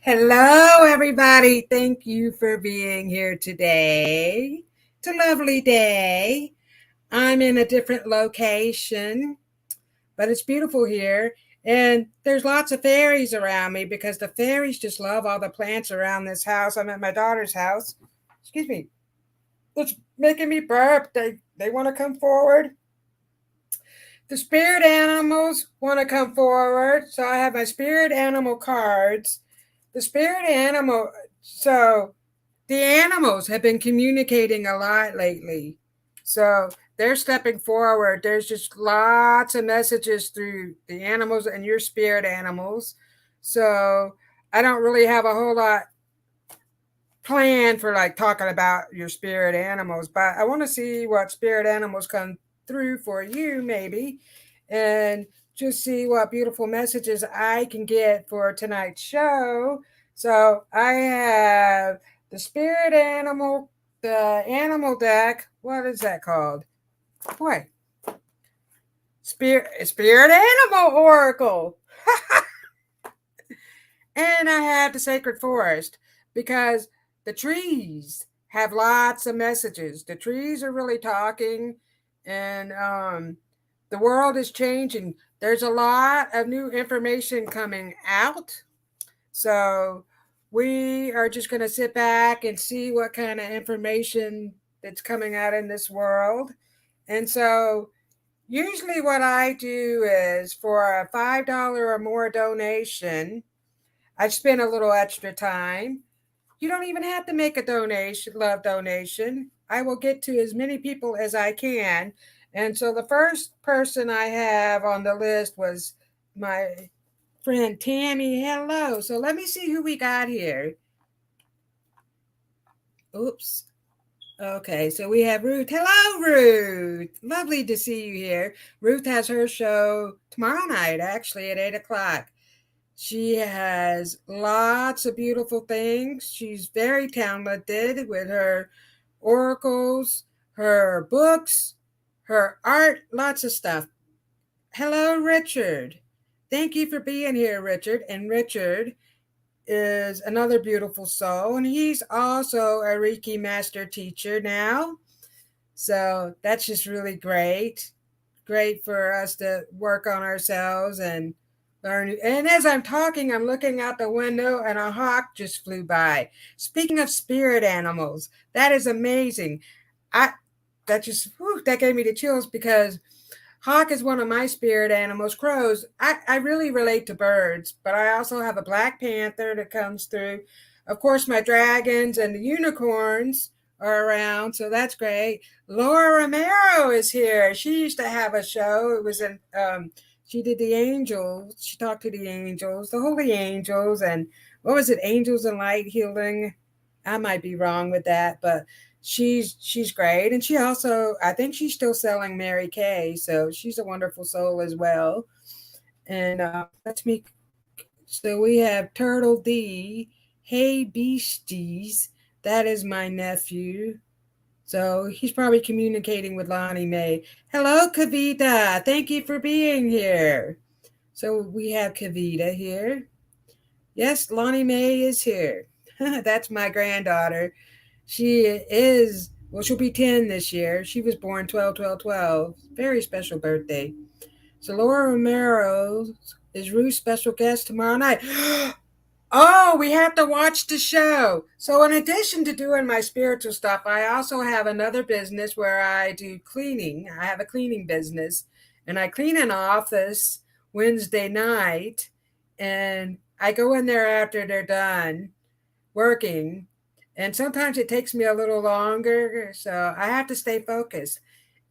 Hello, everybody. Thank you for being here today. It's a lovely day. I'm in a different location, but it's beautiful here. And there's lots of fairies around me because the fairies just love all the plants around this house. I'm at my daughter's house. Excuse me. It's making me burp. They want to come forward. The spirit animals want to come forward. So I have my spirit animal cards. The spirit animal, so the animals have been communicating a lot lately. So they're stepping forward. There's just lots of messages through the animals and your spirit animals. So I don't really have a whole lot planned for like talking about your spirit animals, but I want to see what spirit animals come through for you maybe, and just see what beautiful messages I can get for tonight's show. So I have the spirit animal, the animal deck. What is that called? Boy, spirit animal oracle. And I have the sacred forest because the trees have lots of messages. The trees are really talking, and the world is changing. There's a lot of new information coming out. So we are just going to sit back and see what kind of information that's coming out in this world. And so usually what I do is for a $5 or more donation, I spend a little extra time. You don't even have to make a love donation. I will get to as many people as I can. And so the first person I have on the list was my friend Tammy. Hello. So let me see who we got here. Oops. Okay, so we have Ruth. Hello, Ruth. Lovely to see you here. Ruth has her show tomorrow night, actually, at 8 o'clock. She has lots of beautiful things. She's very talented with her oracles, her books, her art, lots of stuff. Hello, Richard. Thank you for being here, Richard. And Richard is another beautiful soul, and he's also a Reiki Master Teacher now. So that's just really great. Great for us to work on ourselves and learn. And as I'm talking, I'm looking out the window and a hawk just flew by. Speaking of spirit animals, that is amazing. That gave me the chills because hawk is one of my spirit animals. Crows, I really relate to birds, but I also have a black panther that comes through. Of course, my dragons and the unicorns are around, so that's great. Laura Romero is here. She used to have a show. It was she did the angels. She talked to the angels, the holy angels, and what was it? Angels and light healing. I might be wrong with that, but she's great, and she also, I think she's still selling Mary Kay, so she's a wonderful soul as well. And that's me. So we have Turtle D. Hey Beasties, that is my nephew. So he's probably communicating with Lonnie Mae. Hello, Kavita. Thank you for being here. So we have Kavita here. Yes, Lonnie Mae is here. That's my granddaughter. She is, well, she'll be 10 this year. She was born 12/12/12. Very special birthday. So Laura Romero is Ruth's special guest tomorrow night. Oh, we have to watch the show. So, in addition to doing my spiritual stuff, I also have another business where I do cleaning. I have a cleaning business, and I clean an office Wednesday night, and I go in there after they're done working. And sometimes it takes me a little longer, so I have to stay focused.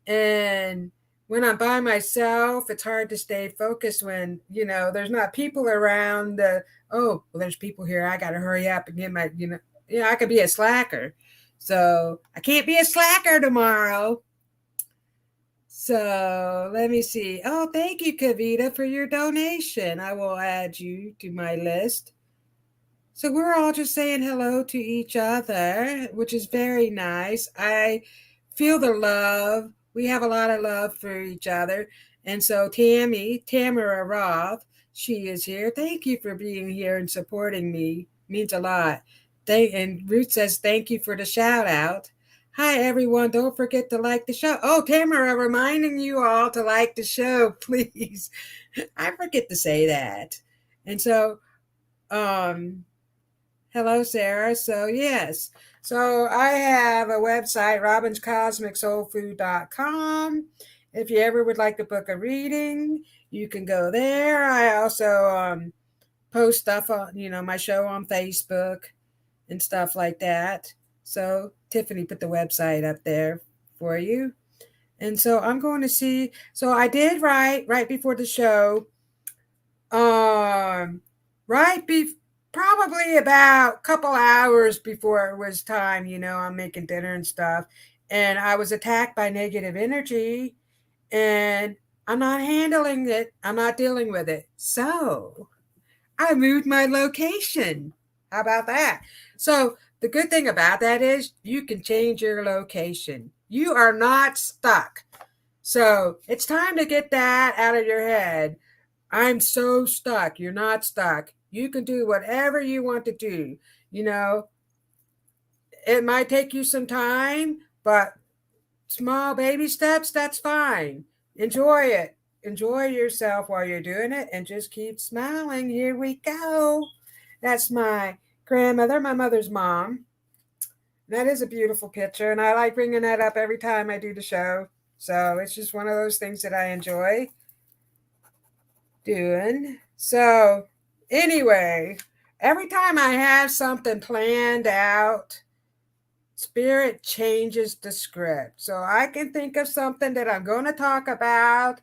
And when I'm by myself, it's hard to stay focused when, there's not people around. Oh, well, there's people here. I got to hurry up and get I could be a slacker. So I can't be a slacker tomorrow. So let me see. Oh, thank you, Kavita, for your donation. I will add you to my list. So we're all just saying hello to each other, which is very nice. I feel the love. We have a lot of love for each other. And so Tamara Roth, she is here. Thank you for being here and supporting me. Means a lot. And Ruth says, thank you for the shout out. Hi, everyone. Don't forget to like the show. Oh, Tamara, reminding you all to like the show, please. I forget to say that. And so, hello, Sarah. So, yes. So, I have a website, robynscosmicsoulfood.com. If you ever would like to book a reading, you can go there. I also post stuff on, my show on Facebook and stuff like that. So, Tiffany put the website up there for you. And so, I'm going to see. So, I did write right before the show. Right before. Probably about a couple hours before it was time, I'm making dinner and stuff. And I was attacked by negative energy and I'm not handling it. I'm not dealing with it. So I moved my location. How about that? So the good thing about that is you can change your location. You are not stuck. So it's time to get that out of your head. I'm so stuck. You're not stuck. You can do whatever you want to do. It might take you some time, but small baby steps, that's fine. Enjoy it. Enjoy yourself while you're doing it and just keep smiling. Here we go. That's my grandmother, my mother's mom. That is a beautiful picture, and I like bringing that up every time I do the show. So it's just one of those things that I enjoy doing. So, anyway, every time I have something planned out, Spirit changes the script. So I can think of something that I'm going to talk about,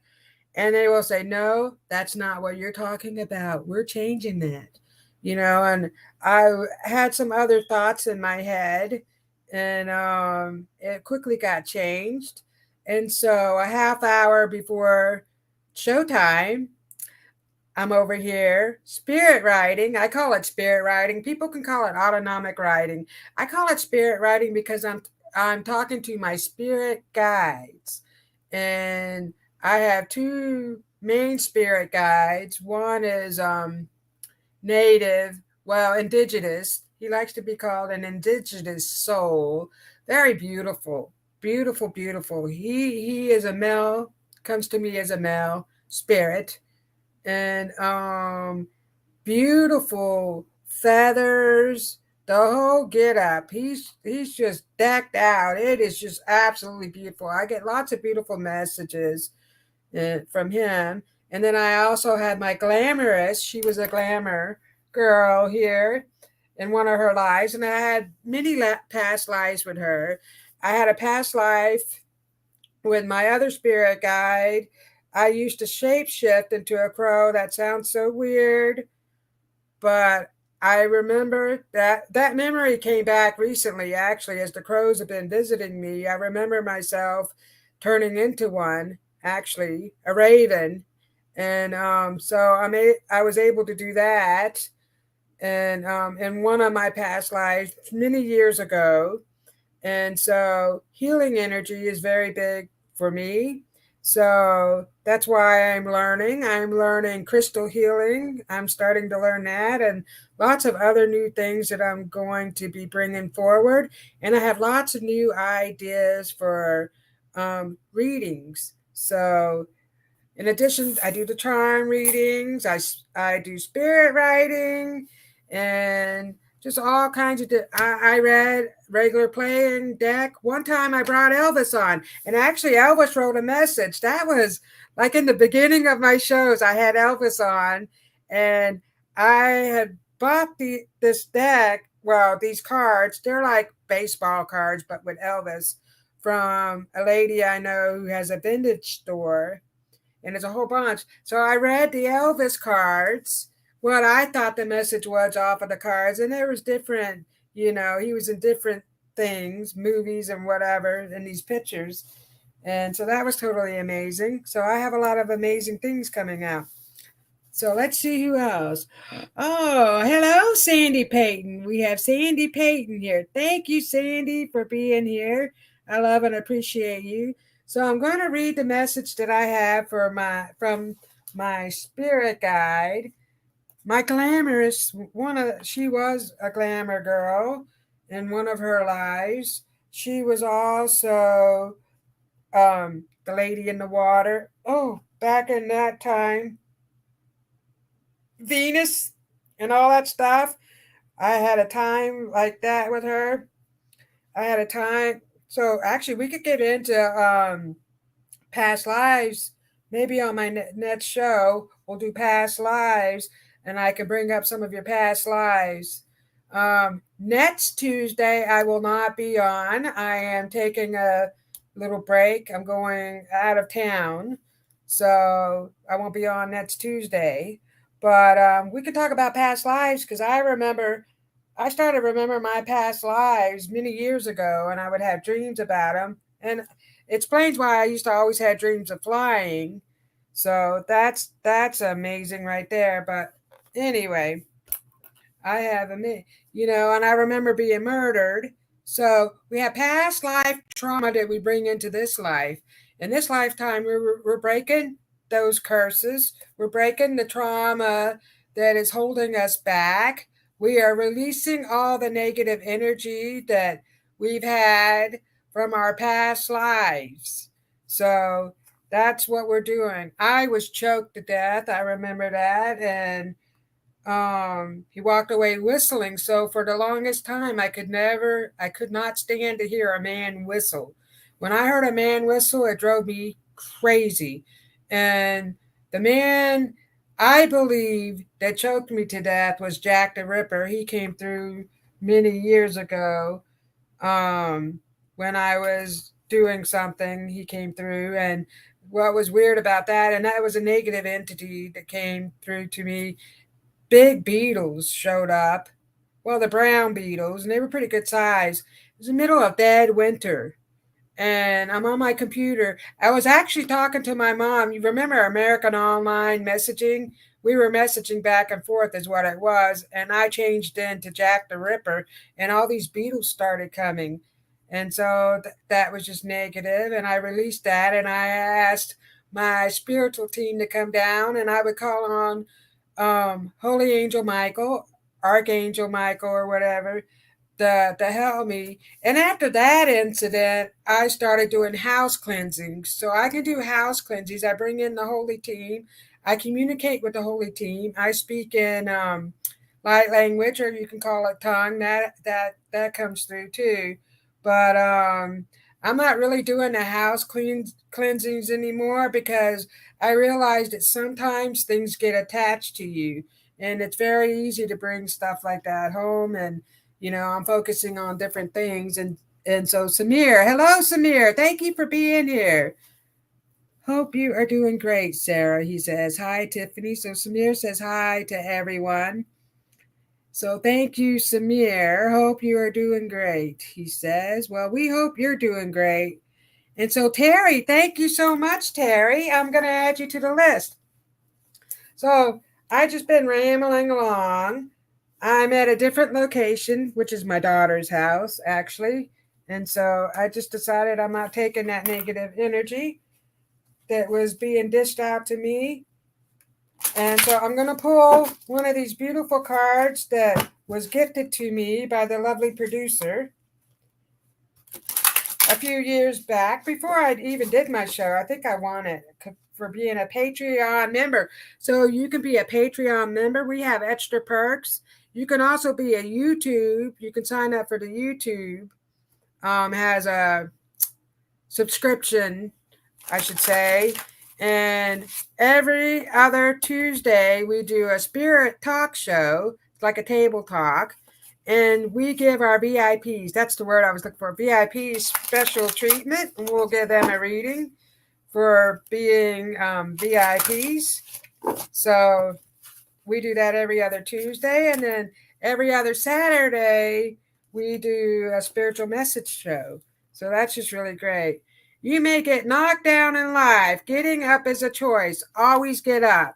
and they will say, no, that's not what you're talking about. We're changing that. And I had some other thoughts in my head, and it quickly got changed. And so a half hour before showtime, I'm over here spirit writing. I call it spirit writing. People can call it autonomic writing. I call it spirit writing because I'm talking to my spirit guides. And I have two main spirit guides. One is native, well, indigenous. He likes to be called an indigenous soul. Very beautiful. Beautiful, beautiful. He is a male, comes to me as a male spirit, and beautiful feathers, the whole get up. He's just decked out. It is just absolutely beautiful. I get lots of beautiful messages from him. And then I also had my glamorous. She was a glamour girl here in one of her lives, and I had many past lives with her. I had a past life with my other spirit guide. I used to shapeshift into a crow. That sounds so weird, but I remember that memory came back recently, actually, as the crows have been visiting me. I remember myself turning into one, actually, a raven. And so I was able to do that. And in one of my past lives, many years ago. And so healing energy is very big for me. So that's why I'm learning. I'm learning crystal healing. I'm starting to learn that and lots of other new things that I'm going to be bringing forward. And I have lots of new ideas for readings. So in addition, I do the charm readings. I do spirit writing and just all kinds of. I read regular playing deck. One time I brought Elvis on, and actually Elvis wrote a message. That was like in the beginning of my shows. I had Elvis on, and I had bought this deck. Well, these cards. They're like baseball cards, but with Elvis from a lady I know who has a vintage store, and it's a whole bunch. So I read the Elvis cards, what I thought the message was off of the cards, and there was different, he was in different things, movies and whatever, in these pictures. And so that was totally amazing. So I have a lot of amazing things coming out. So let's see who else. Oh, hello, Sandy Payton. We have Sandy Payton here. Thank you, Sandy, for being here. I love and appreciate you. So I'm going to read the message that I have from my spirit guide. My glamorous she was a glamour girl in one of her lives. She was also the lady in the water. Oh, back in that time, Venus and all that stuff. I had a time like that with her. I had a time. So actually, we could get into past lives. Maybe on my next show, we'll do past lives, and I can bring up some of your past lives. Next Tuesday, I will not be on. I am taking a little break. I'm going out of town, so I won't be on next Tuesday. But we can talk about past lives because I started remembering my past lives many years ago, and I would have dreams about them. And it explains why I used to always have dreams of flying. So that's amazing right there. But anyway, I have and I remember being murdered. So we have past life trauma that we bring into this life. In this lifetime, we're breaking those curses. We're breaking the trauma that is holding us back. We are releasing all the negative energy that we've had from our past lives. So that's what we're doing. I was choked to death. I remember that. And he walked away whistling. So for the longest time, I could not stand to hear a man whistle. When I heard a man whistle, it drove me crazy. And the man I believe that choked me to death was Jack the Ripper. He came through many years ago. Um, when I was doing something, he came through. And what was weird about that, and that was a negative entity that came through to me, big beetles showed up. Well, the brown beetles, and they were pretty good size. It was the middle of dead winter, and I'm on my computer. I was actually talking to my mom. You remember American Online Messaging? We were messaging back and forth, is what it was. And I changed into Jack the Ripper, and all these beetles started coming. And so that was just negative, and I released that, and I asked my spiritual team to come down, and I would call on Holy Angel Michael, Archangel Michael, or whatever, to help me. And after that incident, I started doing house cleansings. So I can do house cleansings. I bring in the holy team. I communicate with the holy team. I speak in light language, or you can call it tongue. That comes through too. But I'm not really doing the cleansings anymore because I realized that sometimes things get attached to you, and it's very easy to bring stuff like that home. And I'm focusing on different things. And so Samir, hello Samir, thank you for being here. Hope you are doing great, Sarah. He says hi, Tiffany. So Samir says hi to everyone. So thank you, Samir. Hope you are doing great. He says, well, we hope you're doing great. And so Terry, thank you so much, Terry. I'm going to add you to the list. So I just been rambling along. I'm at a different location, which is my daughter's house, actually. And so I just decided I'm not taking that negative energy that was being dished out to me. And so I'm going to pull one of these beautiful cards that was gifted to me by the lovely producer a few years back, before I even did my show. I think I won it for being a Patreon member. So you can be a Patreon member. We have extra perks. You can also be a YouTube. You can sign up for the YouTube. Has a subscription, I should say. And every other Tuesday, we do a spirit talk show. It's like a table talk. and we give our VIPs, that's the word I was looking for, VIPs special treatment, and we'll give them a reading for being VIPs. So we do that every other Tuesday, and then every other Saturday we do a spiritual message show. So that's just really great. You may get knocked down in life. Getting up is a choice. Always get up.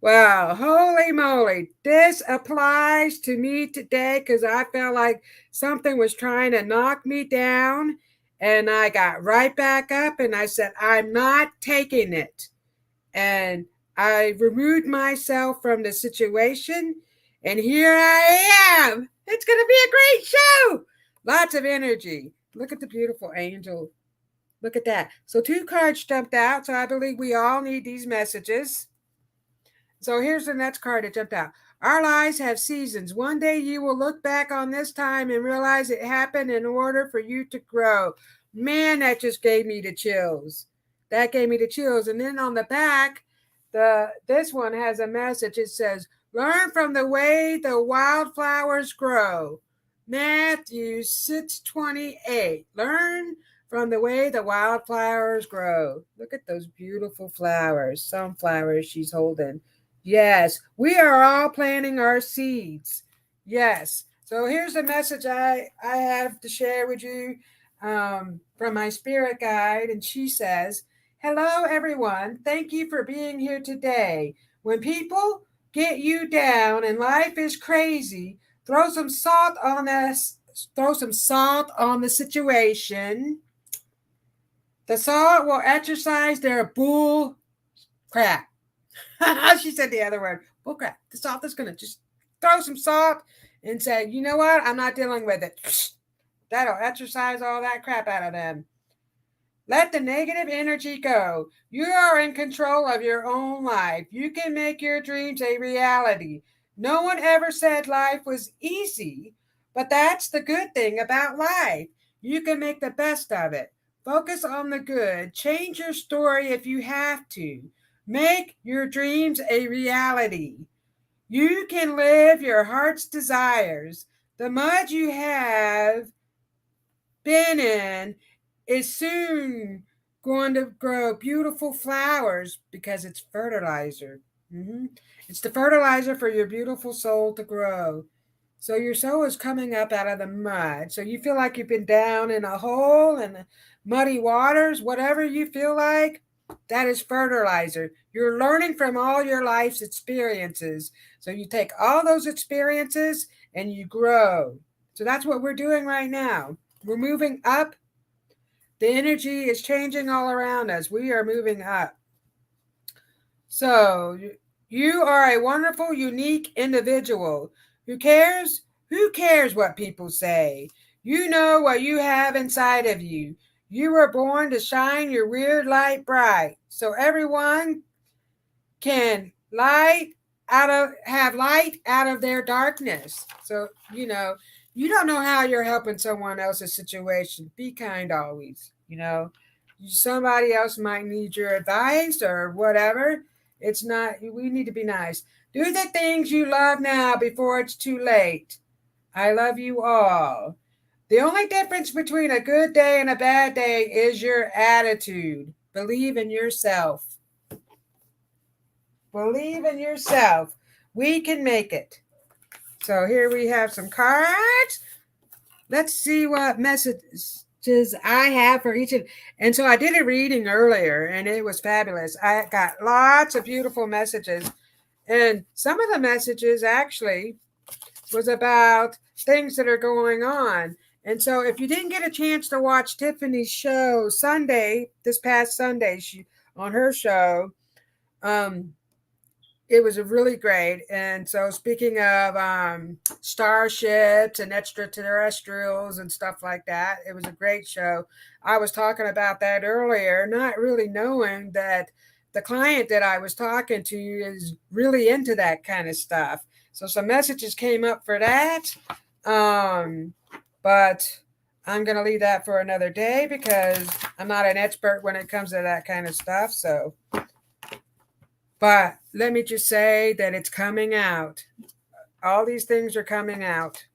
Well, holy moly, this applies to me today because I felt like something was trying to knock me down, and I got right back up and I said, I'm not taking it. And I removed myself from the situation, and here I am. It's going to be a great show. Lots of energy. Look at the beautiful angel. Look at that. So 2 cards jumped out, so I believe we all need these messages. So here's the next card that jumped out. Our lives have seasons. One day you will look back on this time and realize it happened in order for you to grow. Man, that just gave me the chills. That gave me the chills. And then on the back, this one has a message. It says, learn from the way the wildflowers grow. Matthew 6:28. Learn from the way the wildflowers grow. Look at those beautiful flowers. Sunflowers she's holding. Yes, we are all planting our seeds. Yes. So here's the message I have to share with you from my spirit guide. And she says, hello, everyone. Thank you for being here today. When people get you down and life is crazy, throw some salt on this. Throw some salt on the situation. The salt will exercise their bull crap. She said the other word, bull crap. The salt is going to just throw some salt and say, you know what? I'm not dealing with it. That'll exercise all that crap out of them. Let the negative energy go. You are in control of your own life. You can make your dreams a reality. No one ever said life was easy, but that's the good thing about life. You can make the best of it. Focus on the good. Change your story if you have to. Make your dreams a reality. You can live your heart's desires. The mud you have been in is soon going to grow beautiful flowers because it's fertilizer. It's the fertilizer for your beautiful soul to grow. So your soul is coming up out of the mud. So you feel like you've been down in a hole in the muddy waters, whatever you feel like, that is fertilizer. You're learning from all your life's experiences. So you take all those experiences and you grow. So that's what we're doing right now. We're moving up. The energy is changing all around us. We are moving up. So you are a wonderful, unique individual. Who cares? Who cares what people say? You know what you have inside of you. You were born to shine your weird light bright, so everyone can have light out of their darkness. So, you don't know how you're helping someone else's situation. Be kind always, Somebody else might need your advice or whatever. We need to be nice. Do the things you love now before it's too late. I love you all. The only difference between a good day and a bad day is your attitude. Believe in yourself. Believe in yourself. We can make it. So here we have some cards. Let's see what messages I have for each of. And so I did a reading earlier, and it was fabulous. I got lots of beautiful messages. And some of the messages actually was about things that are going on. And so if you didn't get a chance to watch Tiffany's show this past Sunday, on her show, it was really great. And so speaking of starships and extraterrestrials and stuff like that, it was a great show. I was talking about that earlier, not really knowing that the client that I was talking to is really into that kind of stuff. So some messages came up for that. But I'm going to leave that for another day because I'm not an expert when it comes to that kind of stuff. So, but let me just say that it's coming out. All these things are coming out.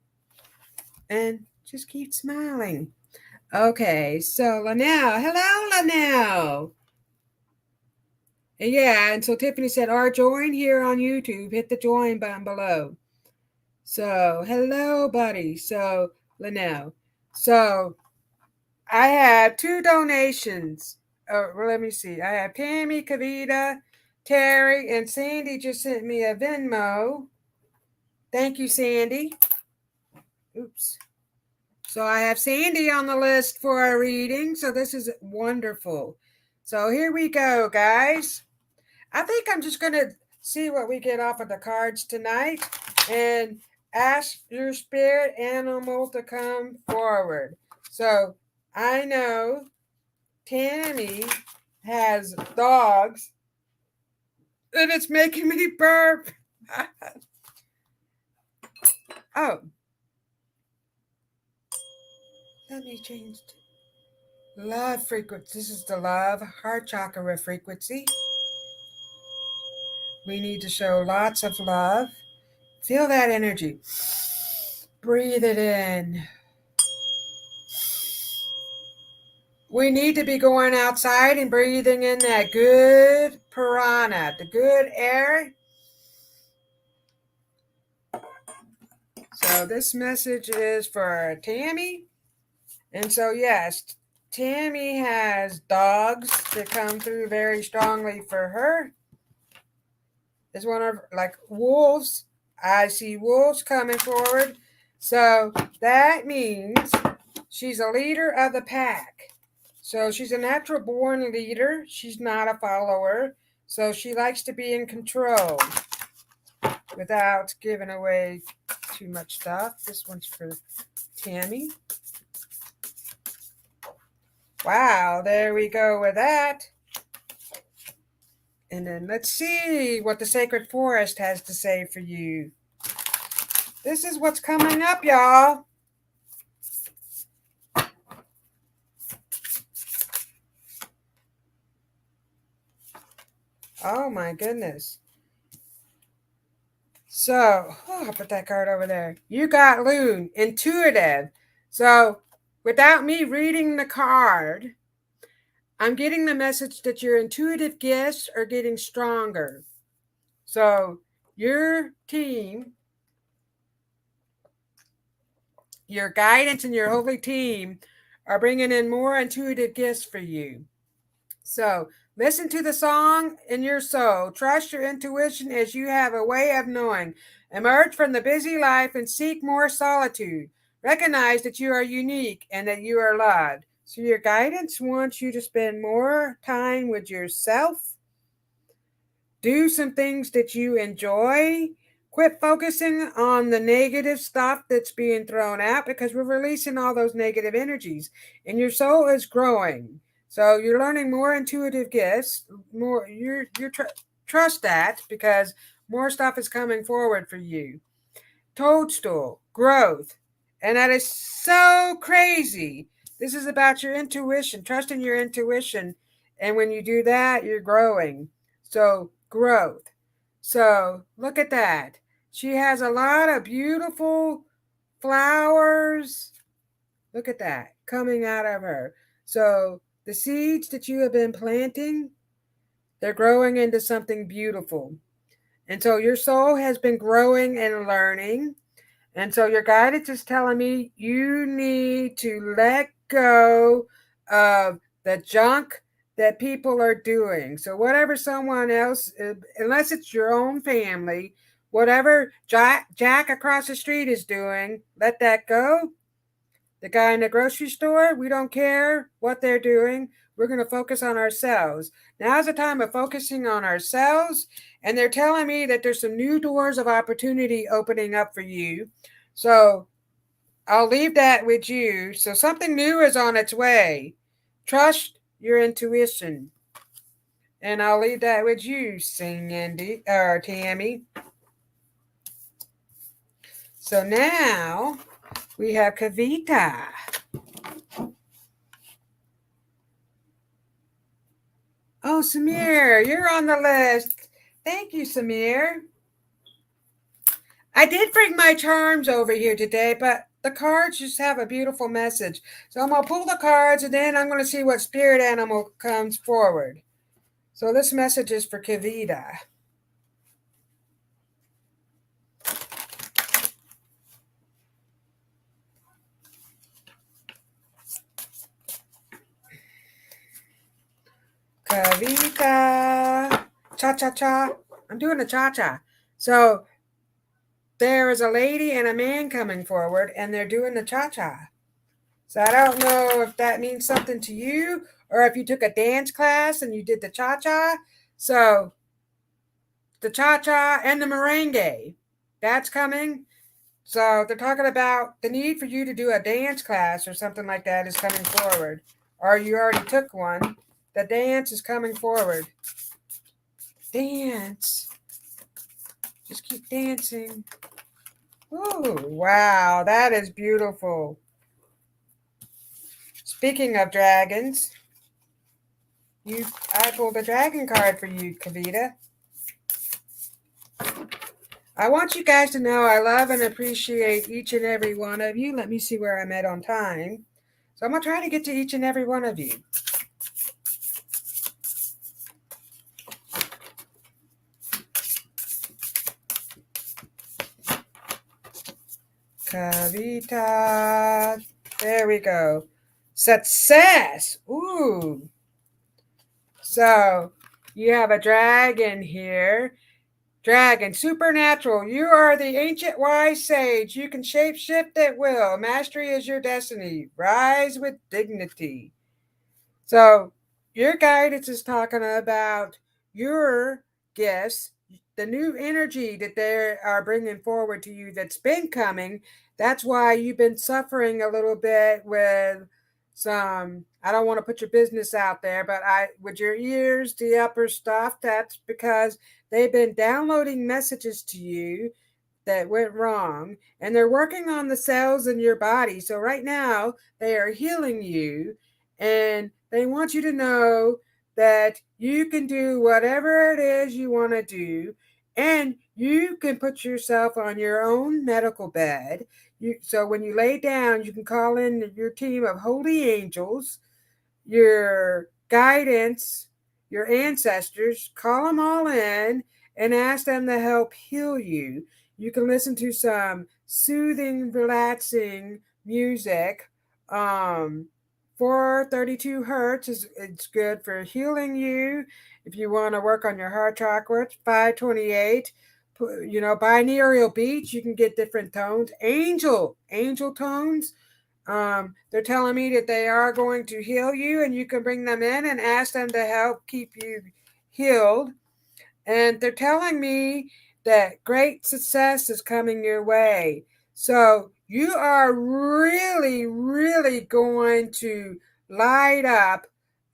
and just keep smiling. Okay, so Linnell. Hello, Linnell. And yeah, and so Tiffany said, "Our join here on YouTube. Hit the join button below." So, hello, buddy. So, Linnell. So, I have 2 donations. Oh, well, let me see. I have Tammy, Kavita, Terry, and Sandy just sent me a Venmo. Thank you, Sandy. Oops. So I have Sandy on the list for a reading. So this is wonderful. So here we go, guys. I think I'm just going to see what we get off of the cards tonight and ask your spirit animal to come forward. So I know Tammy has dogs and it's making me burp. Oh, let me change to love frequency. This is the love heart chakra frequency. We need to show lots of love. Feel that energy. Breathe it in. We need to be going outside and breathing in that good prana, the good air. So this message is for Tammy. And so, yes, Tammy has dogs that come through very strongly for her. It's one of, like, wolves. I see wolves coming forward. So that means she's a leader of the pack. So she's a natural born leader. She's not a follower. So she likes to be in control without giving away too much stuff. This one's for Tammy. Wow, there we go with that. And then let's see what the Sacred Forest has to say for you. This is what's coming up, y'all. Oh my goodness. So, I'll put that card over there. You got Loon, intuitive. So, without me reading the card, I'm getting the message that your intuitive gifts are getting stronger. So, your team, your guidance, and your holy team are bringing in more intuitive gifts for you. So, listen to the song in your soul. Trust your intuition as you have a way of knowing. Emerge from the busy life and seek more solitude. Recognize that you are unique and that you are loved. So your guidance wants you to spend more time with yourself. Do some things that you enjoy. Quit focusing on the negative stuff that's being thrown out, because we're releasing all those negative energies and your soul is growing. So you're learning more intuitive gifts, more trust that, because more stuff is coming forward for you. Toadstool, growth. And that is so crazy. This is about your intuition, trusting your intuition. And when you do that, you're growing. So, growth. So, look at that. She has a lot of beautiful flowers. Look at that coming out of her. So, the seeds that you have been planting, they're growing into something beautiful. And so your soul has been growing and learning. And so your guidance is telling me you need to let go of the junk that people are doing. So whatever someone else, unless it's your own family, whatever Jack across the street is doing, let that go. The guy in the grocery store, we don't care what they're doing. We're going to focus on ourselves. Now's the time of focusing on ourselves. And they're telling me that there's some new doors of opportunity opening up for you. So I'll leave that with you. So something new is on its way. Trust your intuition. And I'll leave that with you, Tammy. So now we have Kavita. Oh, Samir, you're on the list. Thank you, Samir. I did bring my charms over here today, but the cards just have a beautiful message. So I'm going to pull the cards and then I'm going to see what spirit animal comes forward. So this message is for Kavita. Kavita. Cha-cha-cha. I'm doing a cha-cha. So there is a lady and a man coming forward and they're doing the cha-cha. So I don't know if that means something to you or if you took a dance class and you did the cha-cha. So the cha-cha and the merengue, that's coming. So they're talking about the need for you to do a dance class or something like that is coming forward. Or you already took one. The dance is coming forward. Dance. Just keep dancing. Ooh, wow, that is beautiful. Speaking of dragons, I pulled a dragon card for you, Kavita. I want you guys to know I love and appreciate each and every one of you. Let me see where I'm at on time. So I'm going to try to get to each and every one of you. Kavita. There we go. Success. Ooh. So you have a dragon here. Dragon, supernatural. You are the ancient wise sage. You can shape shift at will. Mastery is your destiny. Rise with dignity. So your guidance is talking about your gifts, the new energy that they are bringing forward to you that's been coming. That's why you've been suffering a little bit with some, I don't want to put your business out there, but with your ears, the upper stuff, that's because they've been downloading messages to you that went wrong and they're working on the cells in your body. So right now they are healing you and they want you to know that you can do whatever it is you want to do and you can put yourself on your own medical bed. So when you lay down, you can call in your team of holy angels, your guidance, your ancestors, call them all in and ask them to help heal you. You can listen to some soothing, relaxing music. 432 hertz is it's good for healing you. If you want to work on your heart chakra, 528. Binaural beats, you can get different tones. Angel tones, they're telling me that they are going to heal you and you can bring them in and ask them to help keep you healed. And they're telling me that great success is coming your way. So you are really, really going to light up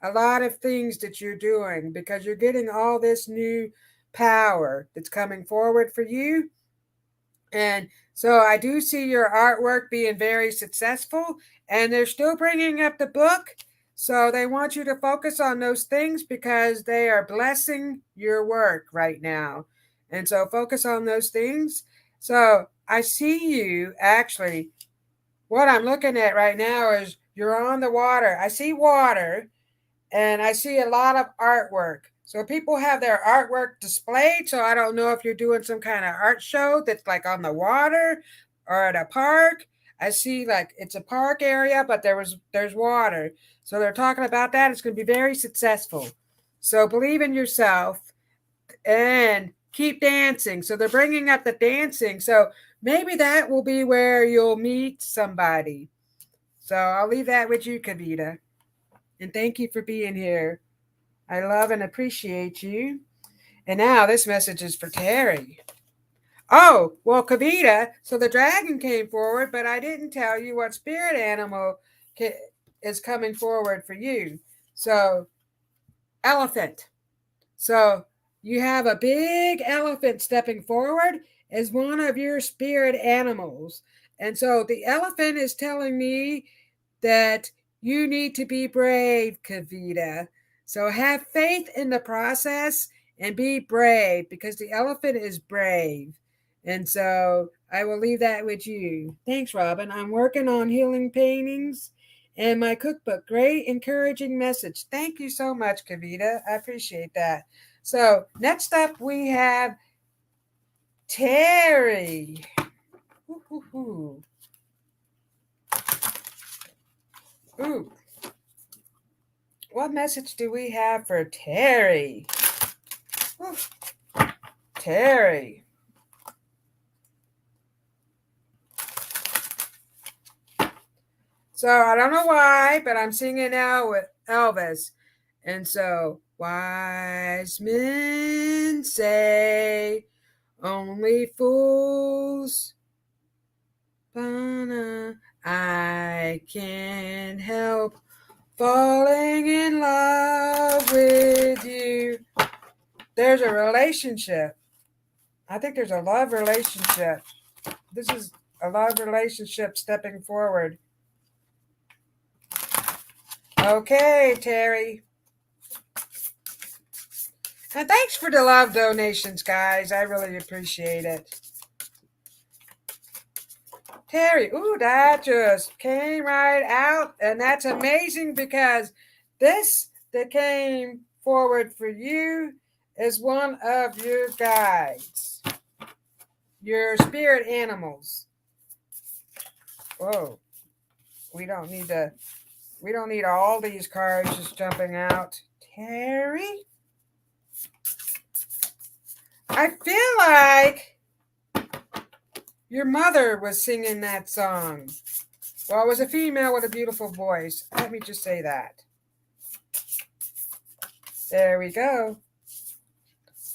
a lot of things that you're doing because you're getting all this new power that's coming forward for you. And so I do see your artwork being very successful, and they're still bringing up the book. So they want you to focus on those things because they are blessing your work right now. And so focus on those things. So I see you actually, what I'm looking at right now is you're on the water. I see water and I see a lot of artwork. So people have their artwork displayed. So I don't know if you're doing some kind of art show that's like on the water or at a park. I see like it's a park area, but there's water. So they're talking about that. It's going to be very successful. So believe in yourself and keep dancing. So they're bringing up the dancing. So maybe that will be where you'll meet somebody. So I'll leave that with you, Kavita. And thank you for being here. I love and appreciate you. And now this message is for Terry. Oh, well, Kavita, so the dragon came forward, but I didn't tell you what spirit animal is coming forward for you. So, elephant. So, you have a big elephant stepping forward as one of your spirit animals. And so the elephant is telling me that you need to be brave, Kavita. So have faith in the process and be brave because the elephant is brave. And so I will leave that with you. Thanks, Robyn. I'm working on healing paintings and my cookbook. Great, encouraging message. Thank you so much, Kavita. I appreciate that. So, next up, we have Terry. Ooh. Ooh. What message do we have for Terry? Ooh. Terry. So I don't know why, but I'm singing now with Elvis. And so, wise men say only fools. I can't help falling in love with you. There's a relationship. I think there's a love relationship. This is a love relationship stepping forward. Okay, Terry. And thanks for the love donations, guys. I really appreciate it. Terry, ooh, that just came right out. And that's amazing because this that came forward for you is one of your guides, your spirit animals. Whoa, we don't need all these cards just jumping out. Terry, I feel like your mother was singing that song. Well, it was a female with a beautiful voice. Let me just say that. There we go.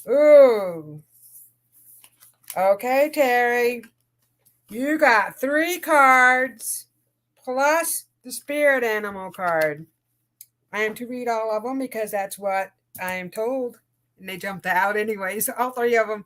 Ooh. Okay, Terry. You got 3 cards plus the spirit animal card. I am to read all of them because that's what I am told. And they jumped out anyways, all 3 of them.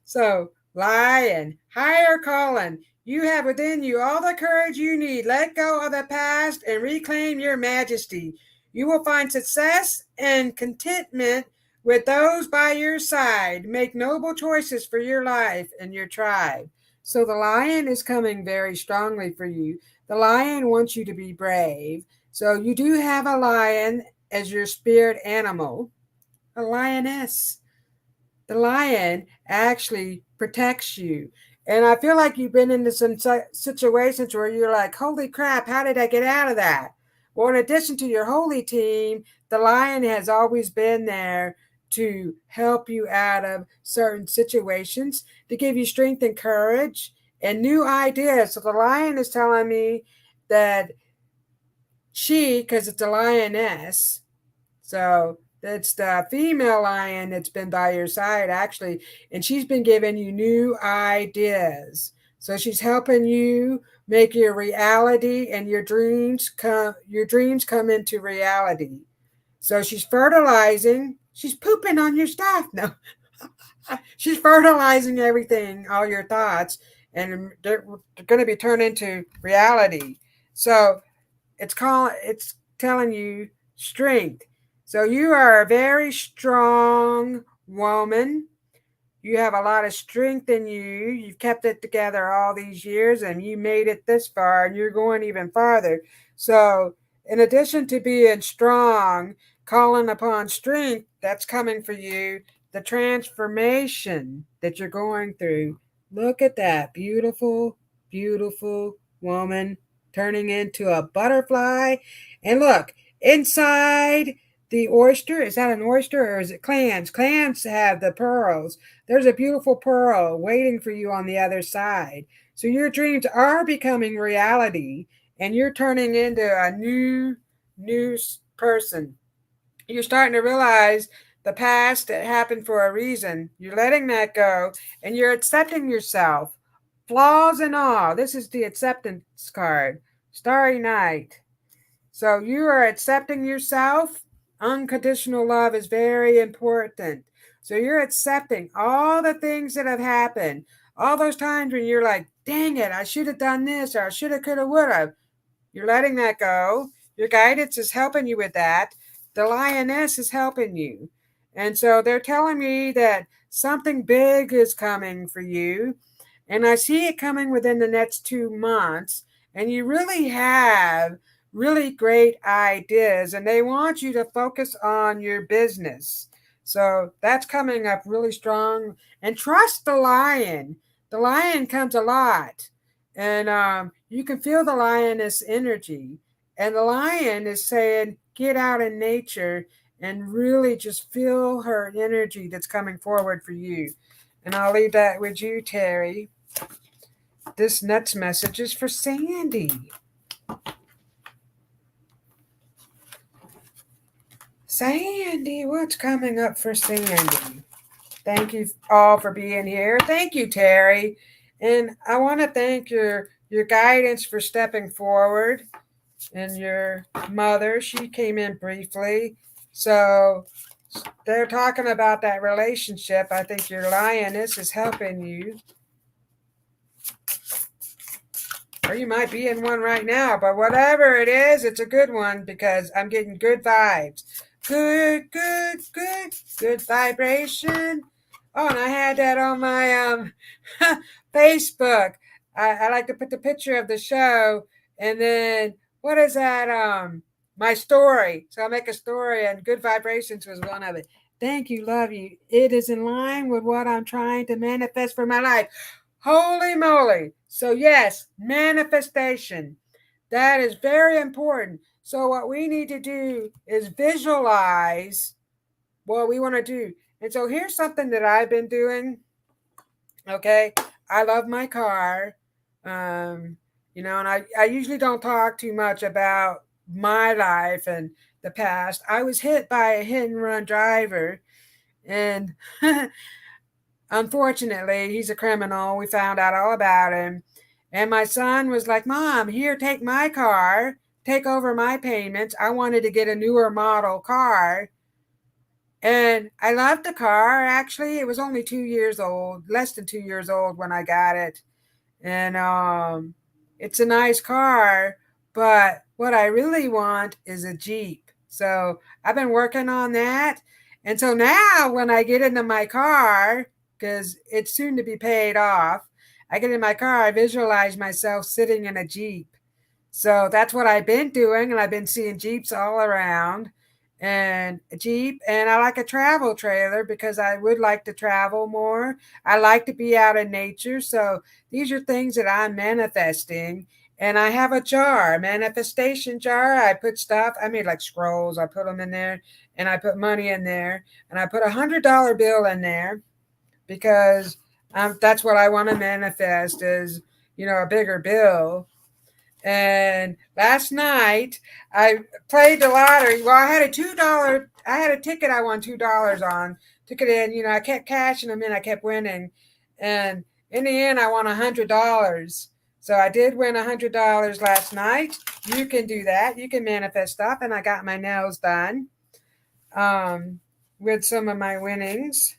So, Lion, higher calling. You have within you all the courage you need. Let go of the past and reclaim your majesty. You will find success and contentment with those by your side. Make noble choices for your life and your tribe. So the lion is coming very strongly for you. The lion wants you to be brave. So you do have a lion as your spirit animal, a lioness. The lion actually protects you. And I feel like you've been into some situations where you're like, holy crap, how did I get out of that? Well, in addition to your holy team, the lion has always been there to help you out of certain situations, to give you strength and courage and new ideas. So the lion is telling me that she, because it's a lioness, so it's the female lion that's been by your side, actually, and she's been giving you new ideas. So she's helping you make your reality and your dreams come into reality. So she's fertilizing. She's pooping on your stuff. No, she's fertilizing everything, all your thoughts, and they're going to be turned into reality. So it's telling you strength. So you are a very strong woman. You have a lot of strength in you. You've kept it together all these years and you made it this far and you're going even farther. So, in addition to being strong, calling upon strength that's coming for you, the transformation that you're going through. Look at that beautiful, beautiful woman turning into a butterfly. And look, inside the oyster, is that an oyster or is it clams? Clams have the pearls. There's a beautiful pearl waiting for you on the other side. So your dreams are becoming reality and you're turning into a new person. You're starting to realize the past that happened for a reason. You're letting that go and you're accepting yourself, flaws and all. This is the acceptance card. Starry Night. So you are accepting yourself. Unconditional love is very important. So you're accepting all the things that have happened. All those times when you're like, dang it, I should have done this or I should have, could have, would have. You're letting that go. Your guidance is helping you with that. The lioness is helping you. And so they're telling me that something big is coming for you. And I see it coming within the next 2 months. And you really have really great ideas, and they want you to focus on your business. So that's coming up really strong. And trust the lion. The lion comes a lot. And you can feel the lioness energy. And the lion is saying, get out in nature and really just feel her energy that's coming forward for you. And I'll leave that with you, Terry. This next message is for Sandy. Sandy, what's coming up for Sandy? Thank you all for being here. Thank you, Terry. And I want to thank your guidance for stepping forward, and your mother. She came in briefly. So they're talking about that relationship. I think your lioness is helping you. Or you might be in one right now, but whatever it is, it's a good one because I'm getting good vibes. Good vibration. Oh, and I had that on my Facebook. I like to put the picture of the show, and then what is that? My story. So I make a story, and good vibrations was one of it. Thank you, love you. It is in line with what I'm trying to manifest for my life. Holy moly. So, yes, manifestation. That is very important. So, what we need to do is visualize what we want to do. And so, here's something that I've been doing. Okay. I love my car. And I usually don't talk too much about my life and the past. I was hit by a hit and run driver. And unfortunately, he's a criminal. We found out all about him. And my son was like, Mom, here, take my car, take over my payments. I wanted to get a newer model car. And I loved the car. Actually, it was only 2 years old, less than 2 years old when I got it. And it's a nice car. But what I really want is a Jeep. So I've been working on that. And so now when I get into my car, because it's soon to be paid off, I get in my car, I visualize myself sitting in a Jeep. So that's what I've been doing. And I've been seeing Jeeps all around, and a Jeep. And I like a travel trailer because I would like to travel more. I like to be out in nature. So these are things that I'm manifesting. And I have a jar, a manifestation jar. I put stuff, I made like scrolls. I put them in there, and I put money in there, and I put $100 bill in there because that's what I want to manifest is, a bigger bill. And last night I played the lottery. Well, I had I had a ticket I won $2 on. Took it in, I kept cashing them in. I kept winning. And in the end, I won $100. So I did win $100 last night. You can do that. You can manifest stuff. And I got my nails done with some of my winnings.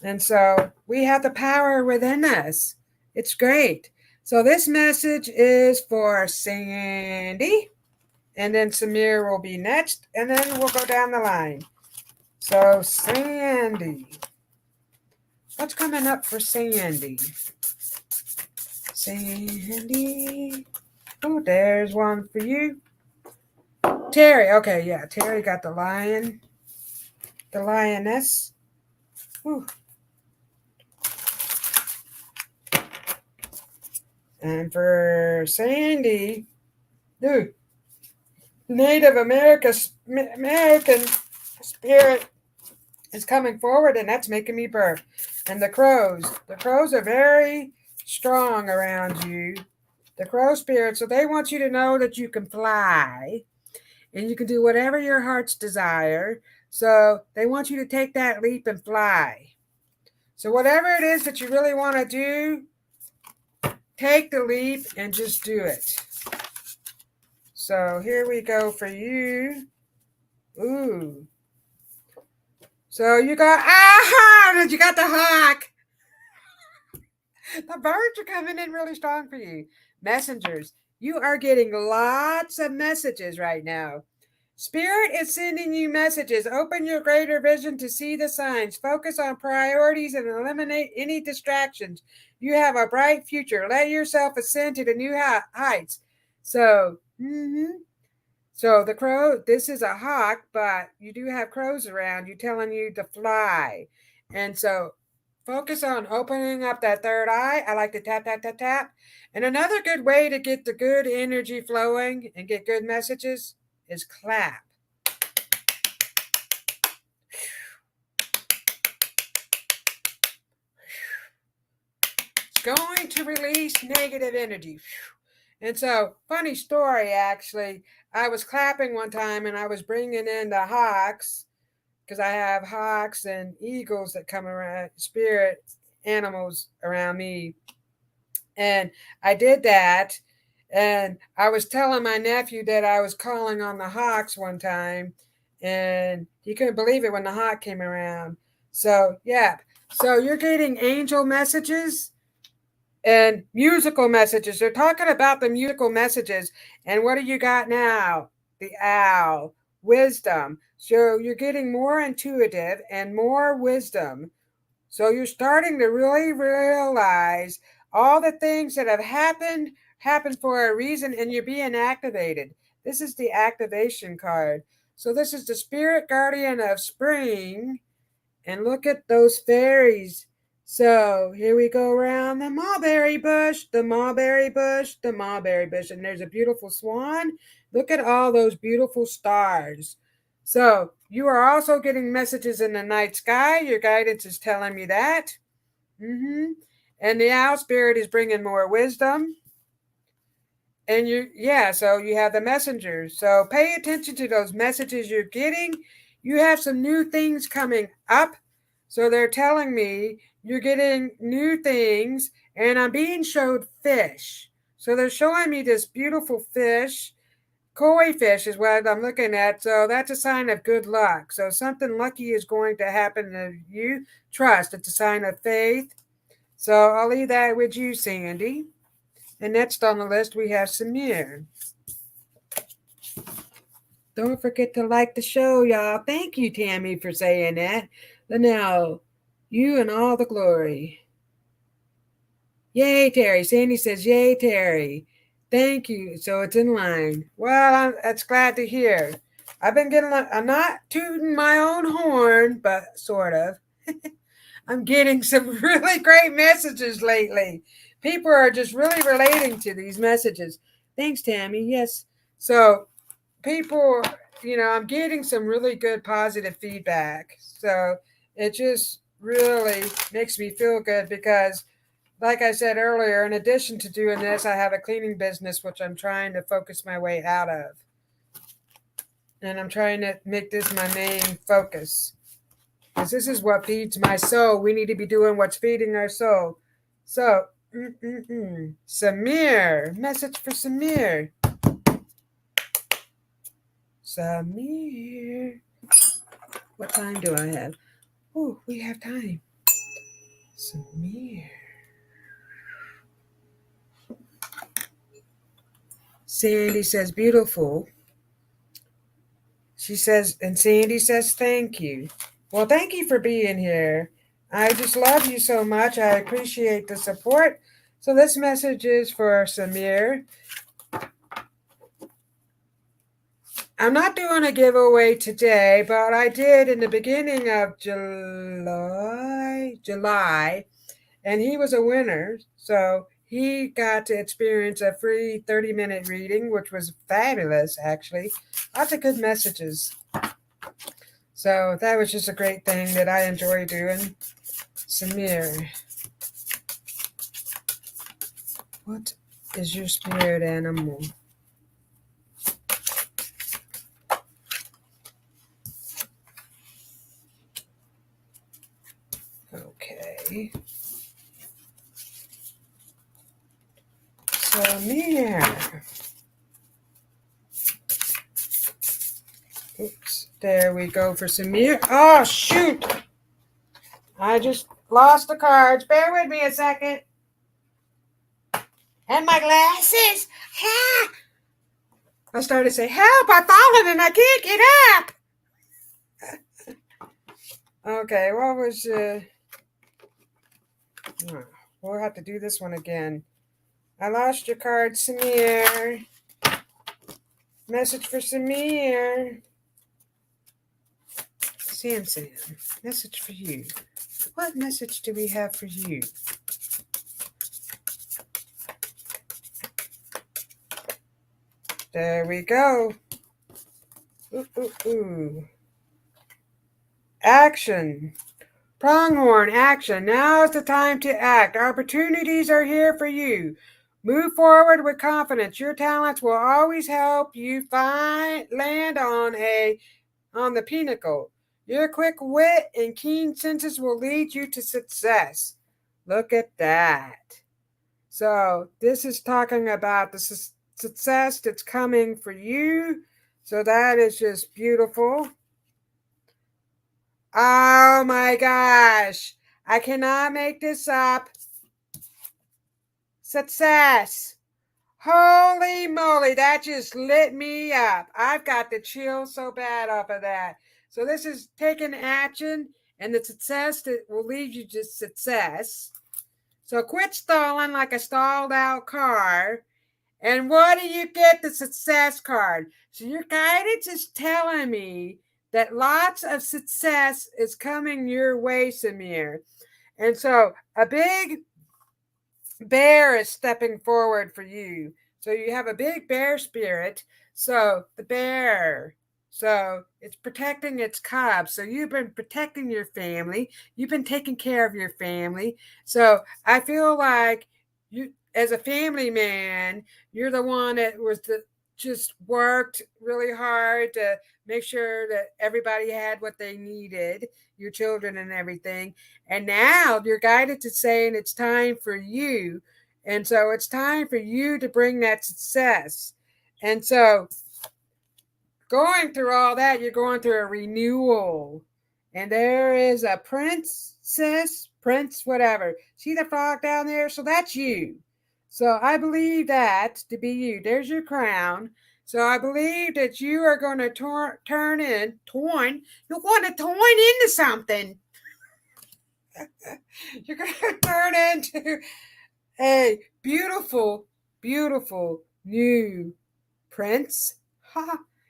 And so we have the power within us. It's great. So this message is for Sandy, and then Samir will be next, and then we'll go down the line. So Sandy, what's coming up for Sandy? Sandy, oh, there's one for you. Terry, okay, yeah, Terry got the lion, the lioness. Ooh. And for Sandy, dude, Native American spirit is coming forward, and that's making me burp. And the crows are very strong around you. The crow spirit, so they want you to know that you can fly and you can do whatever your heart's desire. So they want you to take that leap and fly. So whatever it is that you really want to do, take the leap and just do it. So here we go for you. Ooh. So you got, you got the hawk. The birds are coming in really strong for you. Messengers. You are getting lots of messages right now. Spirit is sending you messages. Open your greater vision to see the signs. Focus on priorities and eliminate any distractions. You have a bright future. Let yourself ascend to the new heights. So, so the crow, this is a hawk, but you do have crows around you telling you to fly. And so focus on opening up that third eye. I like to tap, tap, tap, tap. And another good way to get the good energy flowing and get good messages is clap. It's going to release negative energy. And so, funny story actually. I was clapping one time and I was bringing in the hawks because I have hawks and eagles that come around, spirit animals around me. And I did that. And I was telling my nephew that I was calling on the hawks one time. And he couldn't believe it when the hawk came around. So, yeah. So, you're getting angel messages and musical messages. They're talking about the musical messages. And what do you got now? The owl, wisdom. So you're getting more intuitive and more wisdom. So you're starting to really realize all the things that have happened for a reason, and you're being activated. This is the activation card. So this is the spirit guardian of spring. And look at those fairies. So here we go around the mulberry bush, the mulberry bush, the mulberry bush. And there's a beautiful swan. Look at all those beautiful stars. So you are also getting messages in the night sky. Your guidance is telling me that. And the owl spirit is bringing more wisdom. And so you have the messengers. So pay attention to those messages you're getting. You have some new things coming up. So they're telling me you're getting new things, and I'm being showed fish. So they're showing me this beautiful fish. Koi fish is what I'm looking at. So that's a sign of good luck. So something lucky is going to happen to you. Trust. It's a sign of faith. So I'll leave that with you, Sandy. And next on the list, we have Samir. Don't forget to like the show, y'all. Thank you, Tammy, for saying that. Now, you and all the glory. Yay, Terry. Sandy says, yay, Terry. Thank you. So it's in line. Well, that's glad to hear. I'm not tooting my own horn, but sort of. I'm getting some really great messages lately. People are just really relating to these messages. Thanks, Tammy. Yes. So people, I'm getting some really good positive feedback. So it just really makes me feel good because, like I said earlier, in addition to doing this, I have a cleaning business, which I'm trying to focus my way out of. And I'm trying to make this my main focus. Because this is what feeds my soul. We need to be doing what's feeding our soul. So, Samir. Message for Samir. Samir. What time do I have? Oh, we have time. Samir. Sandy says, beautiful. She says, and Sandy says, thank you. Well, thank you for being here. I just love you so much. I appreciate the support. So this message is for Samir. I'm not doing a giveaway today, but I did in the beginning of July, and he was a winner. So he got to experience a free 30-minute reading, which was fabulous, actually. Lots of good messages. So that was just a great thing that I enjoy doing. Samir, what is your spirit animal? Okay. Samir. Oops. There we go for Samir. Oh, shoot. I just lost the cards. Bear with me a second. And my glasses. Ha! I started to say, help, I've fallen and I can't get up. Okay, what was... we'll have to do this one again. I lost your card, Samir. Message for Samir. Sam, message for you. What message do we have for you? There we go. Ooh. Action. Pronghorn, action. Now is the time to act. Opportunities are here for you. Move forward with confidence. Your talents will always help you land on the pinnacle. Your quick wit and keen senses will lead you to success. Look at that. So this is talking about the success that's coming for you. So that is just beautiful. Oh my gosh. I cannot make this up. Success. Holy moly, that just lit me up. I've got the chills so bad off of that. So this is taking action, and the success that will lead you to success. So quit stalling like a stalled out car. And what do you get? The success card. So your guidance is telling me that lots of success is coming your way, Samir. And so a big bear is stepping forward for you. So you have a big bear spirit. So the bear. So it's protecting its cubs. So you've been protecting your family. You've been taking care of your family. So I feel like you, as a family man, you're the one that just worked really hard to make sure that everybody had what they needed, your children and everything. And now you're guided to saying it's time for you. And so it's time for you to bring that success. And so going through all that, you're going through a renewal. And there is a prince, whatever. See the frog down there? So that's you. So I believe that to be you. There's your crown. So I believe that you are going to you're going to turn into something. You're going to turn into a beautiful, beautiful new prince.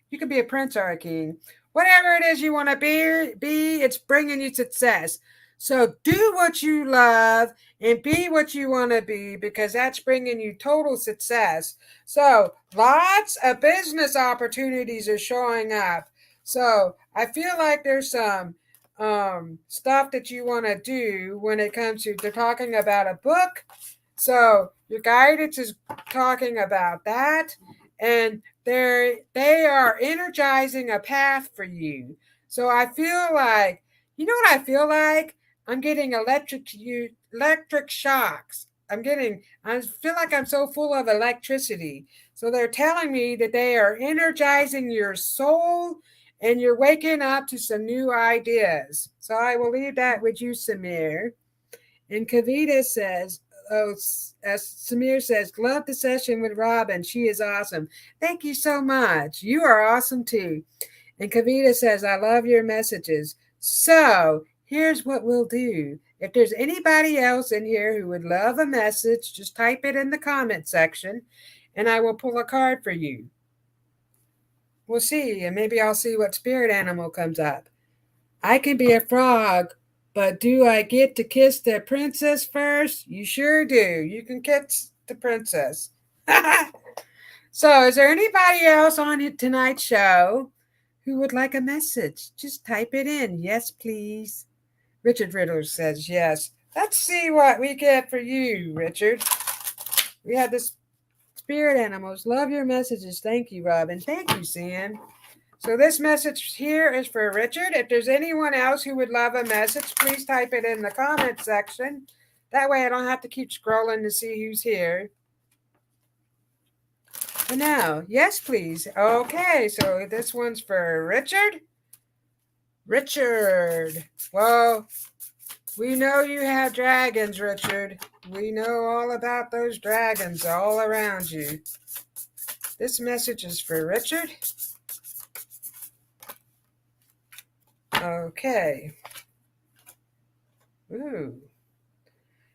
You could be a prince or a king. Whatever it is you want to be, it's bringing you success. So do what you love and be what you want to be, because that's bringing you total success. So lots of business opportunities are showing up. So I feel like there's some stuff that you want to do when it comes to, they're talking about a book. So your guidance is talking about that. And they are energizing a path for you. So I feel like, you know what I feel like? I'm getting electric shocks. I feel like I'm so full of electricity. So they're telling me that they are energizing your soul and you're waking up to some new ideas. So I will leave that with you, Samir. And Kavita says, as Samir says, love the session with Robyn. She is awesome. Thank you so much. You are awesome too. And Kavita says, I love your messages. So here's what we'll do. If there's anybody else in here who would love a message, just type it in the comment section and I will pull a card for you. We'll see. And maybe I'll see what spirit animal comes up. I can be a frog. But do I get to kiss the princess first? You sure do. You can kiss the princess. So is there anybody else on tonight's show who would like a message? Just type it in. Yes, please. Richard Riddler says yes. Let's see what we get for you, Richard. We have the spirit animals. Love your messages. Thank you, Robyn. Thank you, Sam. So this message here is for Richard. If there's anyone else who would love a message, please type it in the comment section. That way I don't have to keep scrolling to see who's here. And now, yes, please. Okay, so this one's for Richard. Richard. Well, we know you have dragons, Richard. We know all about those dragons all around you. This message is for Richard. Okay. Ooh.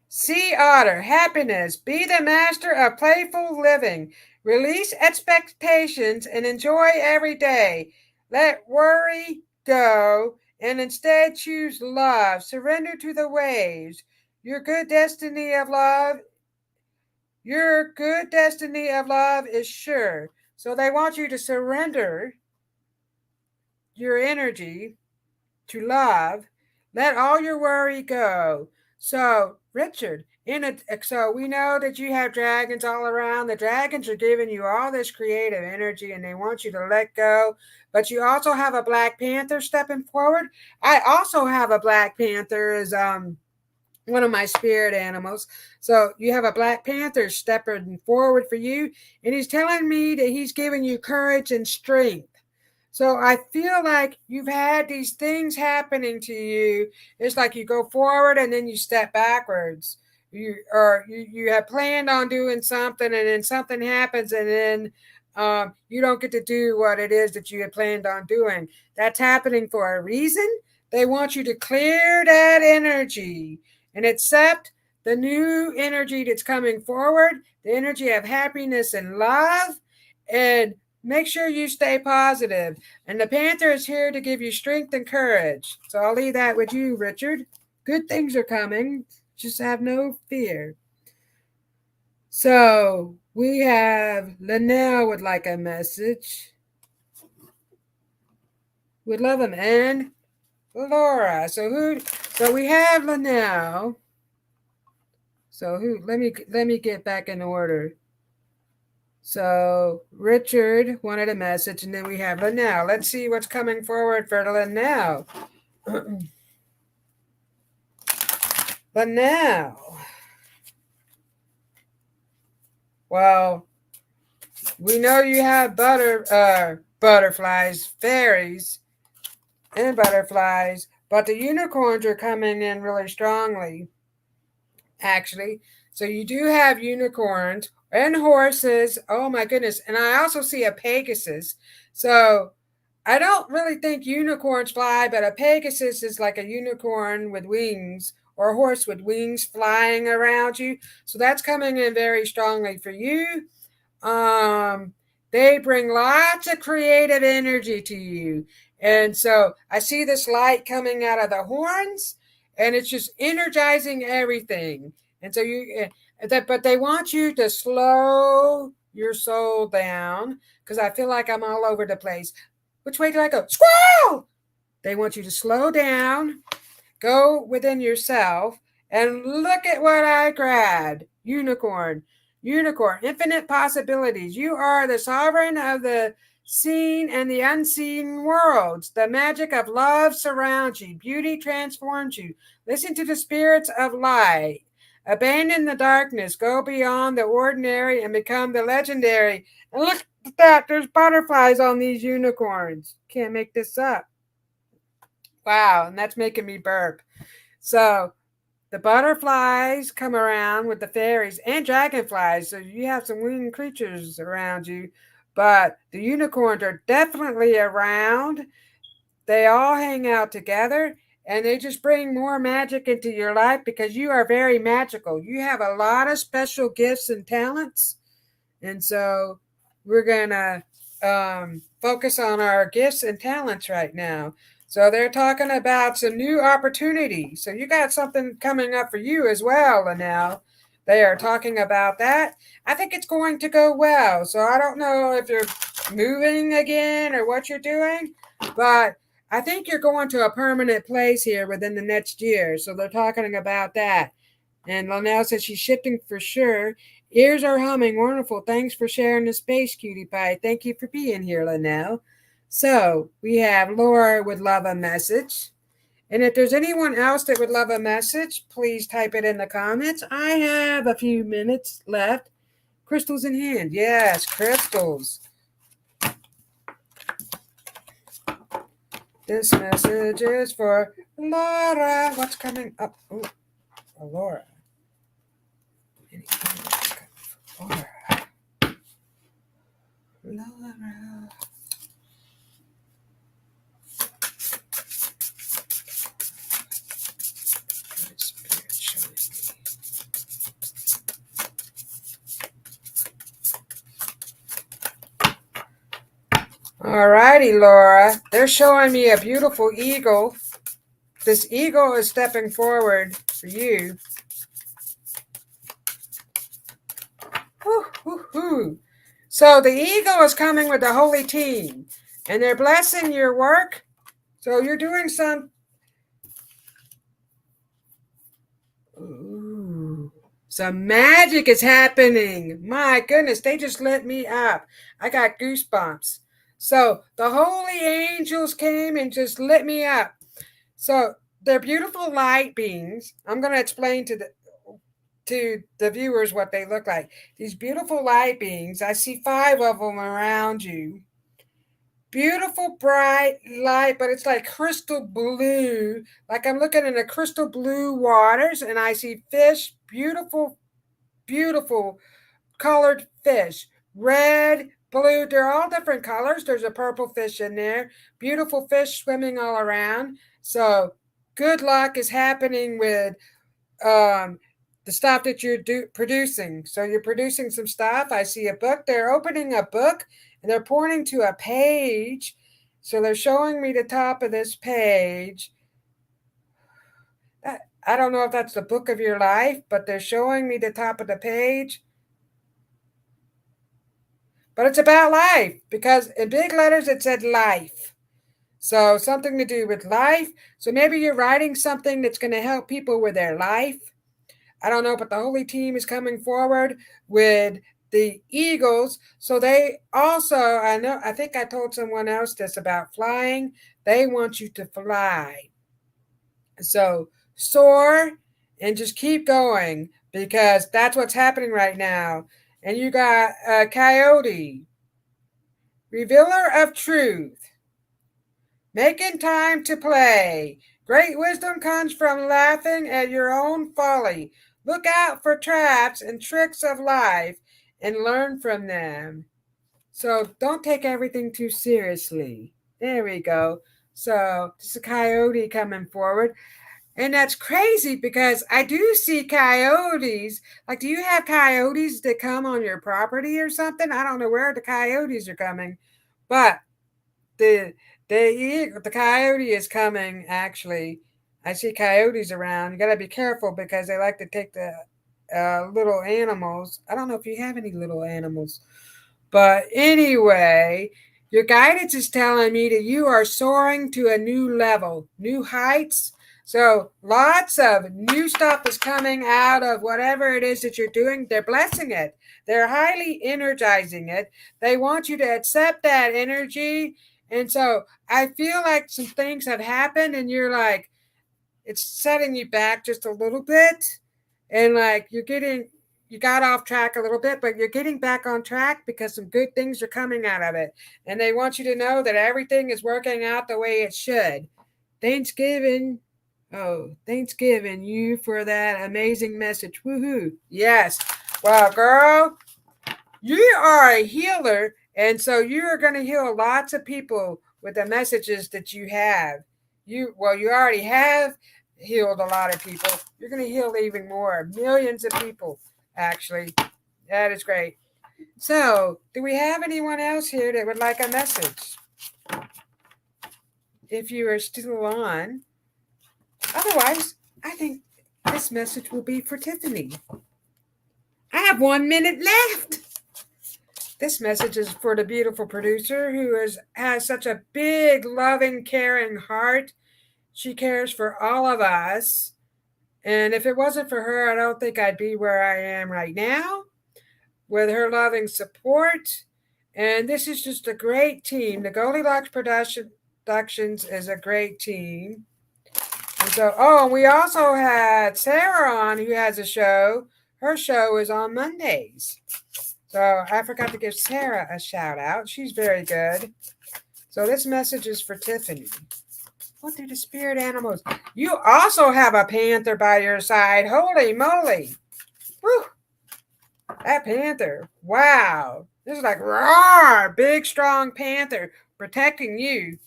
Sea otter, happiness. Be the master of playful living. Release expectations and enjoy every day. Let worry go and instead choose love. Surrender to the waves. Your good destiny of love is sure. So they want you to surrender your energy to love. Let all your worry go. So, Richard, so we know that you have dragons all around. The dragons are giving you all this creative energy and they want you to let go. But you also have a black panther stepping forward. I also have a black panther as one of my spirit animals. So you have a black panther stepping forward for you, and he's telling me that he's giving you courage and strength. So I feel like you've had these things happening to you. It's like you go forward and then you step backwards. You have planned on doing something and then something happens and then you don't get to do what it is that you had planned on doing. That's happening for a reason. They want you to clear that energy and accept the new energy that's coming forward, the energy of happiness and love, and make sure you stay positive. And the panther is here to give you strength and courage. So I'll leave that with you, Richard. Good things are coming. Just have no fear. So we have Linnell would like a message. We'd love him. And Laura. So we have Linnell. So let me get back in order. So Richard wanted a message, and then we have Linnell. Let's see what's coming forward for Linnell. Linnell. Well, we know you have butterflies, fairies, and butterflies, but the unicorns are coming in really strongly, actually. So you do have unicorns and horses. Oh my goodness. And I also see a Pegasus. So I don't really think unicorns fly, but a Pegasus is like a unicorn with wings or a horse with wings flying around you. So that's coming in very strongly for you. They bring lots of creative energy to you. And so I see this light coming out of the horns and it's just energizing everything. And so but they want you to slow your soul down because I feel like I'm all over the place. Which way do I go? Squirrel! They want you to slow down, go within yourself, and look at what I grabbed. Unicorn, infinite possibilities. You are the sovereign of the seen and the unseen worlds. The magic of love surrounds you. Beauty transforms you. Listen to the spirits of light. Abandon the darkness. Go beyond the ordinary and become the legendary. And look at that. There's butterflies on these unicorns. Can't make this up. Wow, and that's making me burp. So the butterflies come around with the fairies and dragonflies. So you have some winged creatures around you. But the unicorns are definitely around. They all hang out together and they just bring more magic into your life because you are very magical. You have a lot of special gifts and talents. And so we're going to focus on our gifts and talents right now. So they're talking about some new opportunities. So you got something coming up for you as well, Linnell. They are talking about that. I think it's going to go well. So I don't know if you're moving again or what you're doing, but I think you're going to a permanent place here within the next year. So they're talking about that. And Linnell says she's shifting for sure. Ears are humming. Wonderful. Thanks for sharing the space, cutie pie. Thank you for being here, Linnell. So we have Laura would love a message. And if there's anyone else that would love a message, please type it in the comments. I have a few minutes left. Crystals in hand. Yes, crystals. This message is for Laura. What's coming up? Oh, Laura. Laura. Laura. All righty, Laura. They're showing me a beautiful eagle. This eagle is stepping forward for you. Woo, woo, woo. So the eagle is coming with the holy team, and they're blessing your work. So you're doing some. Ooh, some magic is happening. My goodness, they just lit me up. I got goosebumps. So the holy angels came and just lit me up. So they're beautiful light beings. I'm going to explain to the viewers what they look like. These beautiful light beings. I see 5 of them around you. Beautiful bright light, but it's like crystal blue. Like I'm looking in the crystal blue waters, and I see fish. Beautiful, beautiful colored fish. Red, blue. They're all different colors. There's a purple fish in there. Beautiful fish swimming all around. So good luck is happening with the stuff that you're producing. So you're producing some stuff. I see a book. They're opening a book and they're pointing to a page. So they're showing me the top of this page. I don't know if that's the book of your life, but they're showing me the top of the page. But it's about life because in big letters it said life. So something to do with life. So maybe you're writing something that's going to help people with their life. I don't know, but the Holy Team is coming forward with the Eagles. So they also, I think I told someone else this about flying. They want you to fly. So soar and just keep going because that's what's happening right now. And you got a coyote, revealer of truth, making time to play. Great wisdom comes from laughing at your own folly. Look out for traps and tricks of life and learn from them. So don't take everything too seriously. There we go. So this is a coyote coming forward. And that's crazy because I do see coyotes. Like, do you have coyotes that come on your property or something? I don't know where the coyotes are coming, but the the coyote is coming. Actually, I see coyotes around. You got to be careful because they like to take the little animals. I don't know if you have any little animals, but anyway, your guidance is telling me that you are soaring to a new level, new heights. So lots of new stuff is coming out of whatever it is that you're doing. They're blessing it. They're highly energizing it. They want you to accept that energy. And so I feel like some things have happened and you're like, it's setting you back just a little bit. And like you got off track a little bit, but you're getting back on track because some good things are coming out of it. And they want you to know that everything is working out the way it should. Thanksgiving. Oh, Thanksgiving, you for that amazing message. Woohoo. Yes. Well, girl, you are a healer. And so you are going to heal lots of people with the messages that you have. You already have healed a lot of people. You're going to heal even more. Millions of people, actually. That is great. So, do we have anyone else here that would like a message? If you are still on. Otherwise, I think this message will be for Tiffany. I have 1 minute left. This message is for the beautiful producer who has such a big, loving, caring heart. She cares for all of us. And if it wasn't for her, I don't think I'd be where I am right now with her loving support. And this is just a great team. The Goldylocks Productions is a great team. And so, and we also had Sarah on who has a show. Her show is on Mondays. So I forgot to give Sarah a shout out. She's very good. So this message is for Tiffany. What are the spirit animals? You also have a panther by your side. Holy moly. Whew. That panther. Wow. This is like roar, big strong panther protecting you,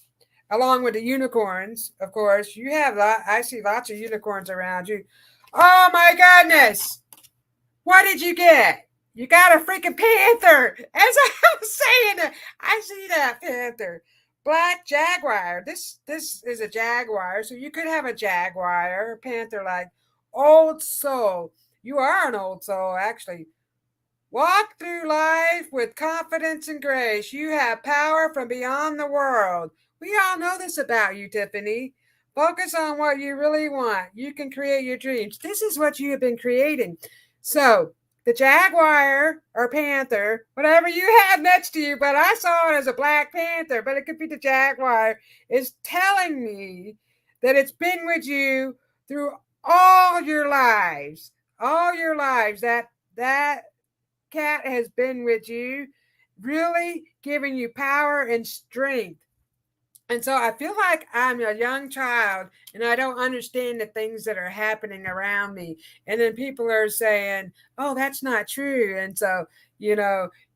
along with the unicorns. Of course, you have I see lots of unicorns around you. Oh my goodness! What did you get? You got a freaking panther. As I was saying, I see that panther. Black jaguar. This is a jaguar, so you could have a jaguar, a panther like old soul. You are an old soul, actually. Walk through life with confidence and grace. You have power from beyond the world. We all know this about you, Tiffany. Focus on what you really want. You can create your dreams. This is what you have been creating. So, the jaguar or panther, whatever you have next to you, but I saw it as a black panther, but it could be the jaguar, is telling me that it's been with you through all your lives. All your lives. That cat has been with you, really giving you power and strength. And so I feel like I'm a young child and I don't understand the things that are happening around me. And then people are saying, oh, that's not true. And so, you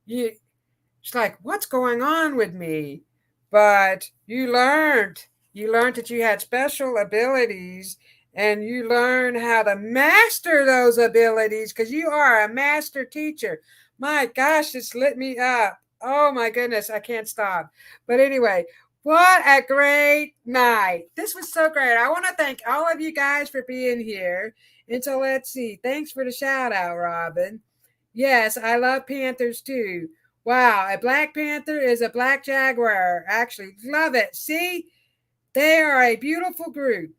it's like, what's going on with me? But you learned that you had special abilities and you learn how to master those abilities because you are a master teacher. My gosh, it's lit me up. Oh my goodness, I can't stop. But anyway, what a great night. This was so great. I want to thank all of you guys for being here. And so let's see. Thanks for the shout out, Robyn. Yes, I love panthers too. Wow, a black panther is a black jaguar. Actually, love it. See, they are a beautiful group.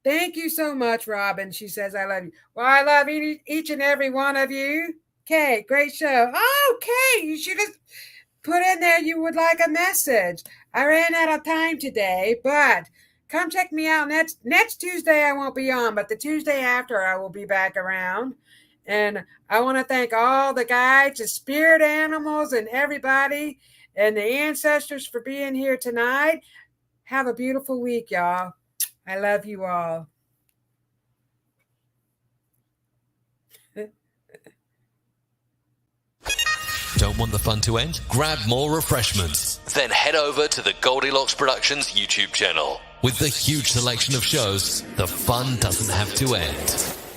Thank you so much, Robyn. She says, I love you. Well, I love each and every one of you. Okay, great show. Okay, you should have put in there you would like a message. I ran out of time today, but come check me out next Tuesday. I won't be on, but the Tuesday after I will be back around. And I want to thank all the guides, the spirit animals, and everybody, and the ancestors for being here tonight. Have a beautiful week, y'all. I love you all. Don't want the fun to end? Grab more refreshments. Then head over to the Goldylocks Productions YouTube channel. With the huge selection of shows, the fun doesn't have to end.